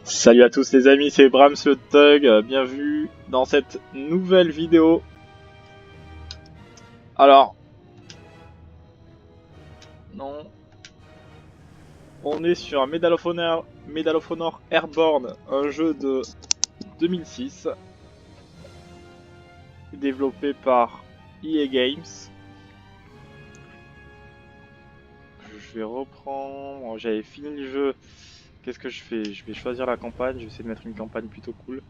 Salut à tous les amis, c'est Brams le Thug, bienvenue dans cette nouvelle vidéo. Alors, non, on est sur Medal of Honor Airborne, un jeu de 2006, développé par EA Games. Je vais reprendre, bon, j'avais fini le jeu, qu'est-ce que je fais? Je vais choisir la campagne, je vais essayer de mettre une campagne plutôt cool.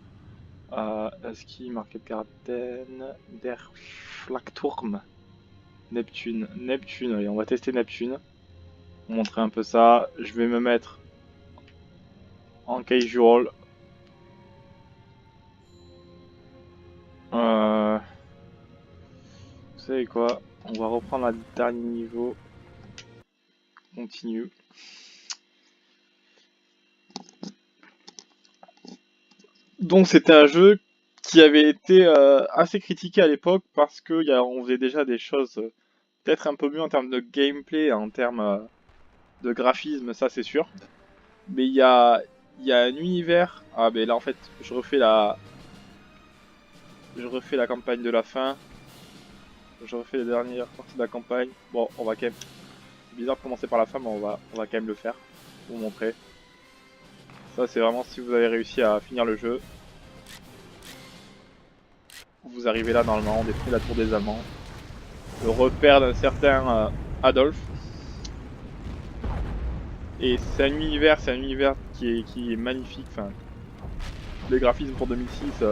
Ski, Market Garden, Der Flakturm. Neptune, allez on va tester Neptune. Montrer un peu ça. Je vais me mettre en casual. Vous savez quoi? On va reprendre le dernier niveau. Continue. Donc c'était un jeu qui avait été assez critiqué à l'époque parce que on faisait déjà des choses peut-être un peu mieux en termes de gameplay, en termes de graphisme, ça c'est sûr. Mais il y a un univers. Ah mais là en fait je refais la campagne de la fin. Je refais les dernières parties de la campagne. Bon, on va quand même. C'est bizarre de commencer par la fin, mais on va quand même le faire. Pour vous montrer. Ça, c'est vraiment si vous avez réussi à finir le jeu. Vous arrivez là, normalement, on détruit la tour des Allemands. Le repère d'un certain Adolf. Et c'est un univers qui est magnifique. Enfin, les graphismes pour 2006,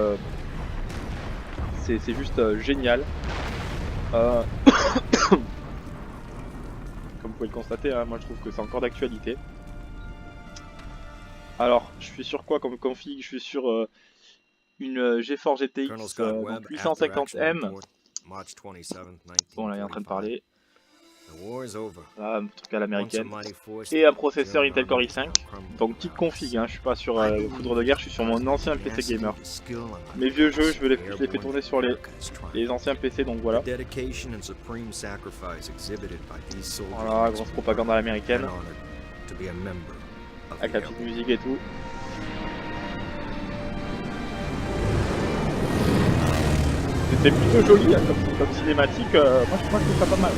c'est juste génial. Comme vous pouvez le constater, hein, moi je trouve que c'est encore d'actualité. Alors, je suis sur quoi comme config? Je suis sur une GeForce GTX 850M. Bon, là il est en train de parler. Là, un truc à l'américaine. Et un processeur Intel Core i5. Donc petite config, hein, je suis pas sur le foudre de guerre, je suis sur mon ancien PC gamer. Mes vieux jeux, je les fais tourner sur les anciens PC, donc voilà. Voilà, grosse propagande à l'américaine. Avec la petite musique et tout. C'est plutôt joli hein, comme cinématique, moi je trouve ça pas mal.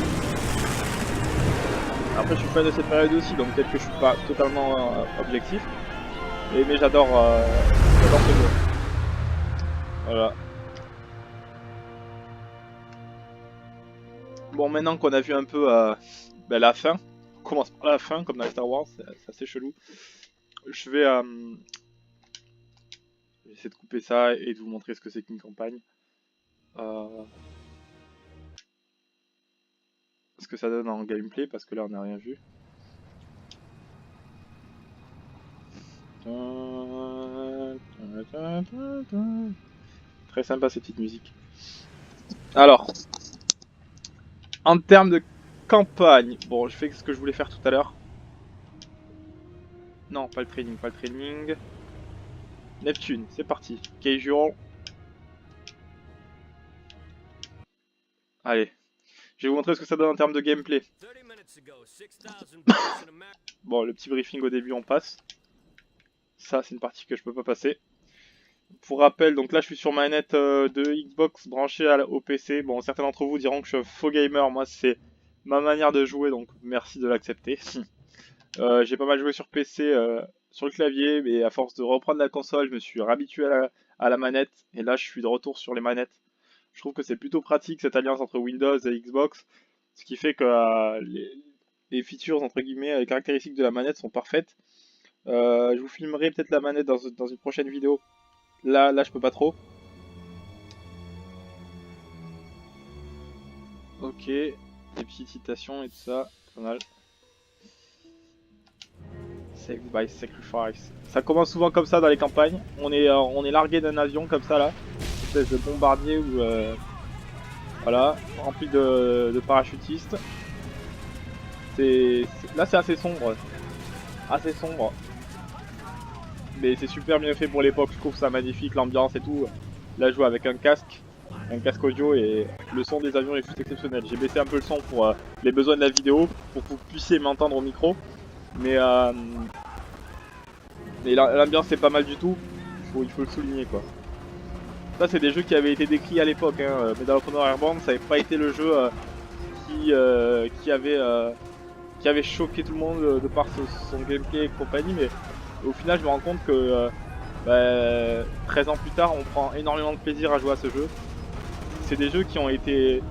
Après je suis fan de cette période aussi, donc peut-être que je suis pas totalement objectif. Mais j'adore ce jeu. Voilà. Bon, maintenant qu'on a vu un peu la fin, on commence par la fin comme dans Star Wars, c'est assez chelou. Je vais essayer de couper ça et de vous montrer ce que c'est qu'une campagne. Ce que ça donne en gameplay, parce que là on n'a rien vu. Très sympa cette petite musique. Alors, en termes de campagne, bon, je fais ce que je voulais faire tout à l'heure. Non, pas le training. Neptune, c'est parti. Casual. Allez, je vais vous montrer ce que ça donne en termes de gameplay. Bon, le petit briefing au début, on passe. Ça, c'est une partie que je peux pas passer. Pour rappel, donc là, je suis sur ma manette de Xbox branchée au PC. Bon, certains d'entre vous diront que je suis un faux gamer. Moi, c'est ma manière de jouer, donc merci de l'accepter. J'ai pas mal joué sur PC, sur le clavier, mais à force de reprendre la console, je me suis réhabitué à la manette. Et là, je suis de retour sur les manettes. Je trouve que c'est plutôt pratique cette alliance entre Windows et Xbox, ce qui fait que les features entre guillemets, les caractéristiques de la manette sont parfaites. Je vous filmerai peut-être la manette dans une prochaine vidéo. Là je peux pas trop. Ok, des petites citations et tout ça, pas mal. Save by sacrifice. Ça commence souvent comme ça dans les campagnes. On est largué d'un avion comme ça là, une espèce de bombardier ou voilà, rempli de parachutistes. Là c'est assez sombre. Mais c'est super bien fait pour l'époque, je trouve ça magnifique, l'ambiance et tout. Là je joue avec un casque audio et le son des avions est juste exceptionnel. J'ai baissé un peu le son pour les besoins de la vidéo, pour que vous puissiez m'entendre au micro. Mais Mais l'ambiance est pas mal du tout, il faut le souligner quoi. Ça c'est des jeux qui avaient été décrits à l'époque, hein. Medal of Honor Airborne ça n'avait pas été le jeu qui avait choqué tout le monde de par son gameplay et compagnie, mais au final je me rends compte que 13 ans plus tard on prend énormément de plaisir à jouer à ce jeu. C'est des jeux qui ont été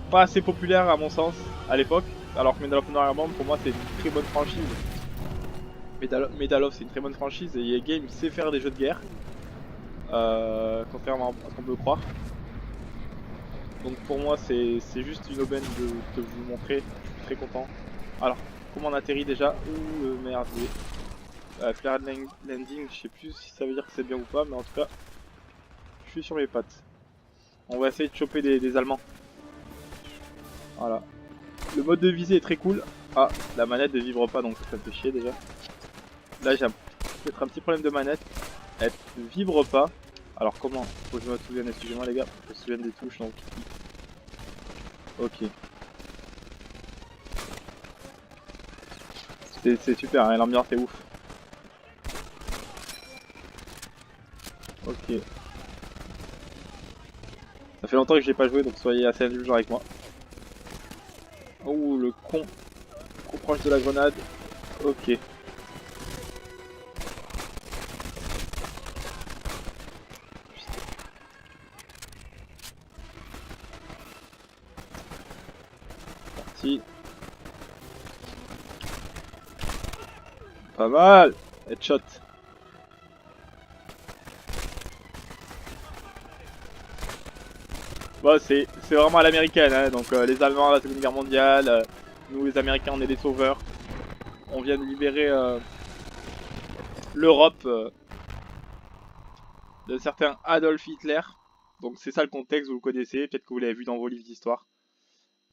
pas assez populaires à mon sens à l'époque, alors que Medal of Honor Airborne pour moi c'est une très bonne franchise. Medal of c'est une très bonne franchise et EA Games sait faire des jeux de guerre, contrairement à ce qu'on peut croire. Donc pour moi c'est juste une aubaine de vous le montrer, je suis très content. Alors comment on atterrit déjà? Ouh merde, Flared Landing, je sais plus si ça veut dire que c'est bien ou pas, mais en tout cas je suis sur mes pattes. On va essayer de choper des Allemands. Voilà. Le mode de visée est très cool. Ah, la manette ne vibre pas donc ça me fait chier déjà. Là j'ai peut-être un petit problème de manette. Elle ne vibre pas. Alors comment? Faut que je me souvienne, excusez-moi les gars, je me souvienne des touches donc. Ok. C'est super, hein, l'ambiance est ouf. Ok. Ça fait longtemps que j'ai pas joué donc soyez assez indulgents avec moi. Oh le con. Trop proche de la grenade. Ok. Parti. Pas mal. Headshot. Bon, c'est vraiment à l'américaine, hein. Donc les Allemands à la Seconde Guerre mondiale, nous les Américains on est des sauveurs. On vient de libérer l'Europe d'un certain Adolf Hitler. Donc c'est ça le contexte, vous le connaissez, peut-être que vous l'avez vu dans vos livres d'histoire.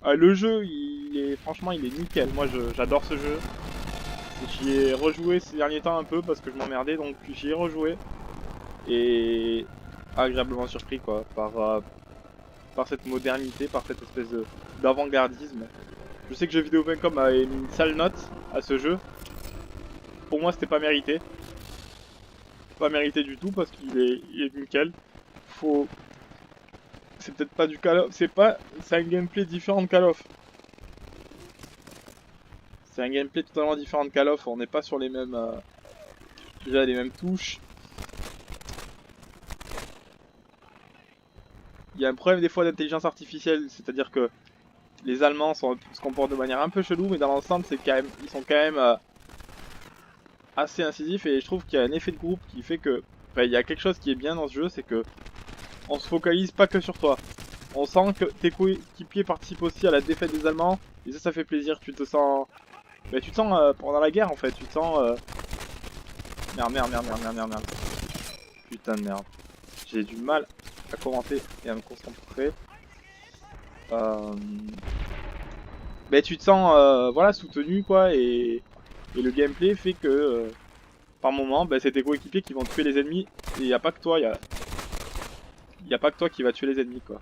Le jeu, franchement il est nickel, moi j'adore ce jeu. J'y ai rejoué ces derniers temps un peu parce que je m'emmerdais, donc j'y ai rejoué. Et agréablement surpris quoi, par cette modernité, par cette espèce d'avant-gardisme. Je sais que jeuxvideo.com a mis une sale note à ce jeu. Pour moi c'était pas mérité. Pas mérité du tout parce qu'il est nickel. C'est peut-être pas du Call of, c'est un gameplay différent de Call of. C'est un gameplay totalement différent de Call of, on n'est pas sur les mêmes déjà les mêmes touches. Il y a un problème des fois d'intelligence artificielle, c'est-à-dire que les Allemands se comportent de manière un peu chelou, mais dans l'ensemble ils sont quand même assez incisifs et je trouve qu'il y a un effet de groupe qui fait que il y a quelque chose qui est bien dans ce jeu, c'est que on se focalise pas que sur toi. On sent que tes coéquipiers participent aussi à la défaite des Allemands et ça fait plaisir. Tu te sens, pendant la guerre en fait. Tu te sens merde. Putain de merde. J'ai du mal à commenter et à me concentrer. Tu te sens voilà soutenu quoi et le gameplay fait que par moment c'est tes coéquipiers qui vont tuer les ennemis et il n'y a pas que toi, y a pas que toi qui va tuer les ennemis quoi.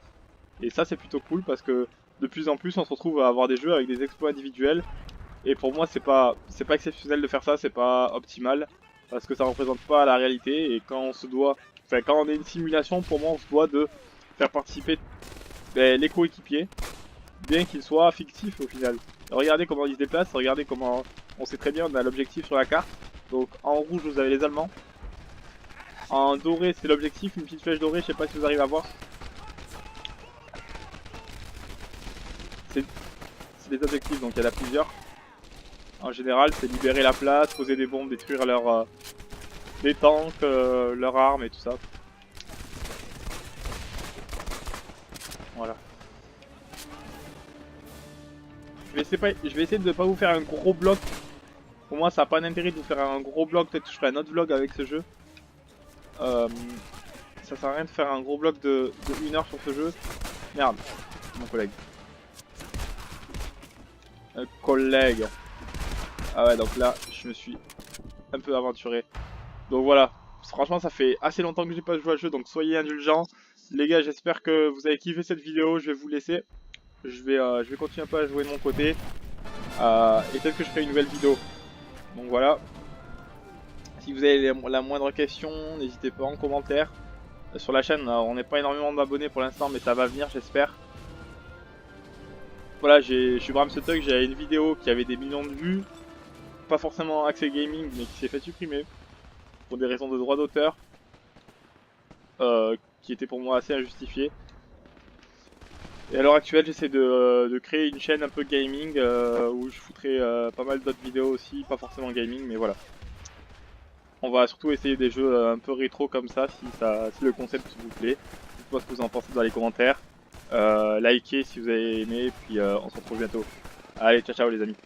Et ça c'est plutôt cool parce que de plus en plus on se retrouve à avoir des jeux avec des exploits individuels et pour moi c'est pas exceptionnel de faire ça, c'est pas optimal parce que ça représente pas la réalité et quand on est une simulation, pour moi on se doit de faire participer les coéquipiers bien qu'ils soient fictifs au final. Regardez comment ils se déplacent, regardez comment on sait très bien on a l'objectif sur la carte. Donc en rouge vous avez les Allemands. En doré c'est l'objectif, une petite flèche dorée, je sais pas si vous arrivez à voir. C'est des objectifs donc il y en a plusieurs. En général c'est libérer la place, poser des bombes, détruire des tanks, leurs armes et tout ça. Voilà. Je vais essayer de ne pas vous faire un gros bloc. Pour moi ça n'a pas d'intérêt de vous faire un gros bloc, peut-être que je ferai un autre vlog avec ce jeu. Ça sert à rien de faire un gros bloc de 1 heure sur ce jeu. Merde, mon collègue. Un collègue. Ah ouais donc là je me suis un peu aventuré. Donc voilà, franchement ça fait assez longtemps que j'ai pas joué à ce jeu donc soyez indulgents. Les gars j'espère que vous avez kiffé cette vidéo, je vais vous laisser. Je vais continuer un peu à jouer de mon côté. Et peut-être que je ferai une nouvelle vidéo. Donc voilà. Si vous avez la moindre question, n'hésitez pas en commentaire. Sur la chaîne, on n'est pas énormément d'abonnés pour l'instant, mais ça va venir, j'espère. Voilà, je suis Bram Sutug, j'avais une vidéo qui avait des millions de vues. Pas forcément accès gaming, mais qui s'est fait supprimer. Pour des raisons de droit d'auteur. Qui étaient pour moi assez injustifiées. Et à l'heure actuelle, j'essaie de créer une chaîne un peu gaming où je foutrai pas mal d'autres vidéos aussi, pas forcément gaming, mais voilà. On va surtout essayer des jeux un peu rétro comme ça, si le concept vous plaît. Dites-moi ce que vous en pensez dans les commentaires. Likez si vous avez aimé, puis on se retrouve bientôt. Allez, ciao ciao les amis.